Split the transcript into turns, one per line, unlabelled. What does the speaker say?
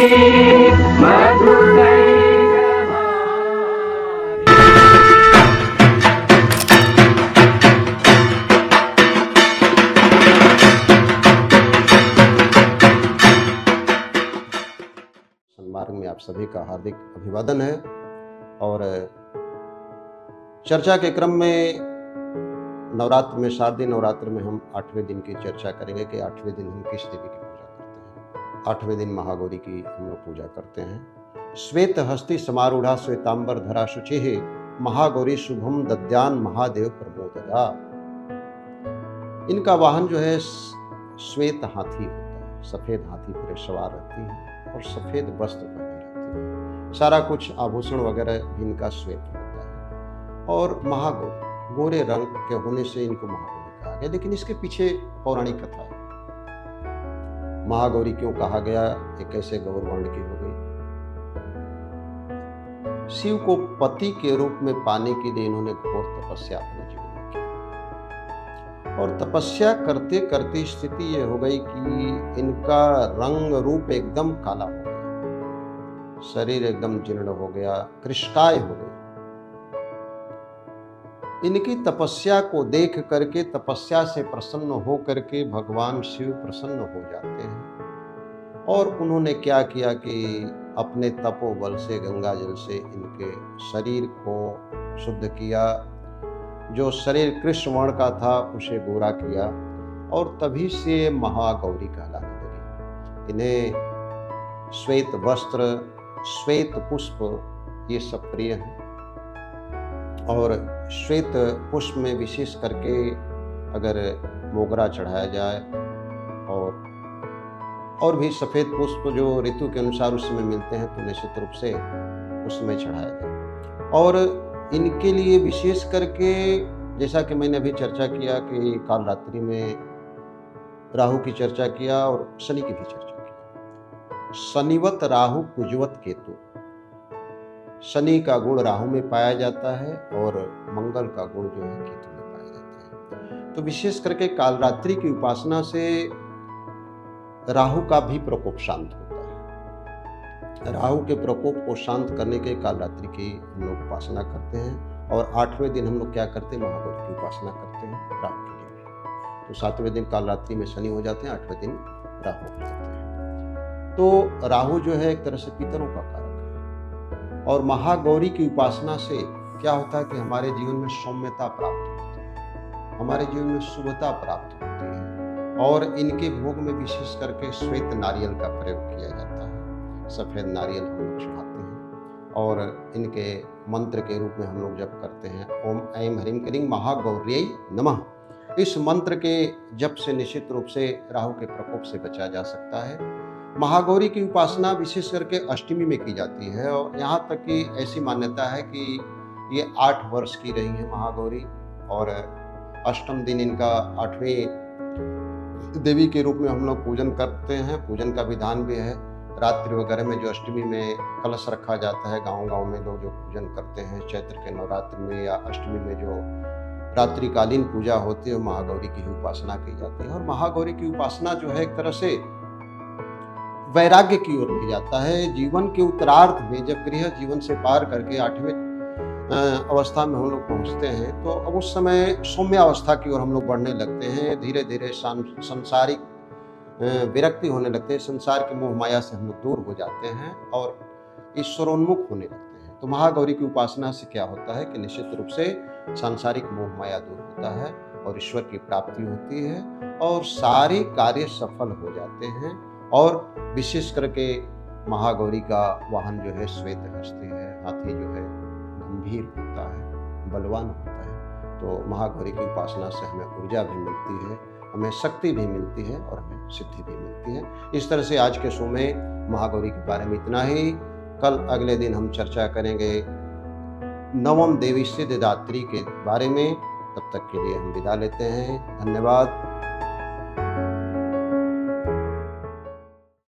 सन्मार्ग में आप सभी का हार्दिक अभिवादन है। और चर्चा के क्रम में नवरात्र में, शारदीय नवरात्र में हम 8वें दिन की चर्चा करेंगे कि 8वें दिन हम किस देवी की पूजा करते हैं। 8वें दिन महागौरी की हम लोग पूजा करते हैं। श्वेत हस्ति समारूढ़ा श्वेतांबर धरा शुचि महागौरी शुभम दद्यान महादेव प्रमोददा। इनका वाहन जो है श्वेत हाथी होता है, सफेद हाथी पर सवार रहती है और सफेद वस्त्र पहने रहती है। सारा कुछ आभूषण वगैरह भी इनका श्वेत होता है। और महागौरी गोरे रंग के होने से इनको महागौरी कहा गया। लेकिन इसके पीछे पौराणिक कथा है। महागौरी क्यों कहा गया, ये कैसे गौर वर्ण की हो गई। शिव को पति के रूप में पाने के लिए इन्होंने घोर तपस्या अपने जीवन में की। और तपस्या करते करते स्थिति ये हो गई कि इनका रंग रूप एकदम काला हो गया, शरीर एकदम जीर्ण हो गया, कृष्काय हो गई। इनकी तपस्या को देख करके, तपस्या से प्रसन्न हो करके भगवान शिव प्रसन्न हो जाते हैं। और उन्होंने क्या किया कि अपने तपोबल से, गंगा जल से इनके शरीर को शुद्ध किया। जो शरीर कृष्ण वर्ण का था उसे गोरा किया और तभी से महागौरी कहलाने लगी। इन्हें श्वेत वस्त्र, श्वेत पुष्प ये सब प्रिय हैं। और श्वेत पुष्प में विशेष करके अगर मोगरा चढ़ाया जाए और भी सफ़ेद पुष्प जो ऋतु के अनुसार उस समय मिलते हैं तो निश्चित रूप से उसमें चढ़ाया जाए। और इनके लिए विशेष करके, जैसा कि मैंने अभी चर्चा किया कि काल रात्रि में राहु की चर्चा किया और शनि की भी चर्चा की। शनिवत राहु कुजवत केतु। शनि का गुण राहु में पाया जाता है और मंगल का गुण जो है केतु में पाया जाता है। तो विशेष करके काल रात्रि की उपासना से राहु का भी प्रकोप शांत होता है। राहु के प्रकोप को शांत करने के काल रात्रि की हम लोग उपासना करते हैं। और 8वें दिन हम लोग क्या करते हैं, महागौरी की उपासना करते हैं राहु के लिए। तो 7वें दिन काल रात्रि में शनि हो जाते हैं, 8वें दिन राहु हो जाते हैं। तो राहु जो है एक तरह से पितरों का कारक है। और महागौरी की उपासना से क्या होता है कि हमारे जीवन में सौम्यता प्राप्त होती है, हमारे जीवन में शुभता प्राप्त होती है। और इनके भोग में विशेष करके श्वेत नारियल का प्रयोग किया जाता है। सफ़ेद नारियल हम लोग चढ़ाते हैं और इनके मंत्र के रूप में हम लोग जप करते हैं, ओम ऐं ह्रीं क्लीं महागौर्यै नमः। इस मंत्र के जप से निश्चित रूप से राहु के प्रकोप से बचा जा सकता है। महागौरी की उपासना विशेष करके अष्टमी में की जाती है। और यहाँ तक कि ऐसी मान्यता है कि ये 8 वर्ष की रही है महागौरी। और अष्टम दिन इनका 8वें देवी के रूप में हम लोग पूजन करते हैं। पूजन का विधान भी है। रात्रि वगैरह में जो अष्टमी में कलश रखा जाता है, गांव-गांव में लोग जो पूजन करते हैं चैत्र के नवरात्र में या अष्टमी में जो रात्रिकालीन पूजा होती है, महागौरी की ही उपासना की जाती है। और महागौरी की उपासना जो है एक तरह से वैराग्य की ओर ले जाता है। जीवन के उत्तरार्ध में जब गृह जीवन से पार करके 8वें अवस्था में हम लोग पहुंचते हैं तो अब उस समय सौम्य अवस्था की ओर हम लोग बढ़ने लगते हैं। धीरे धीरे सांसारिक विरक्ति होने लगते हैं। संसार के मोह माया से हम लोग दूर हो जाते हैं और ईश्वरोन्मुख होने लगते हैं। तो महागौरी की उपासना से क्या होता है कि निश्चित रूप से सांसारिक मोह माया दूर होता है और ईश्वर की प्राप्ति होती है और सारे कार्य सफल हो जाते हैं। और विशेष करके महागौरी का वाहन जो है श्वेत हस्ती है, हाथी जो है गंभीर होता है, बलवान होता है। तो महागौरी की उपासना से हमें ऊर्जा भी मिलती है, हमें शक्ति भी मिलती है और हमें सिद्धि भी मिलती है। इस तरह से आज के शो में महागौरी के बारे में इतना ही। कल अगले दिन हम चर्चा करेंगे 9वीं देवी सिद्धिदात्री के बारे में। तब तक के लिए हम विदा लेते हैं। धन्यवाद।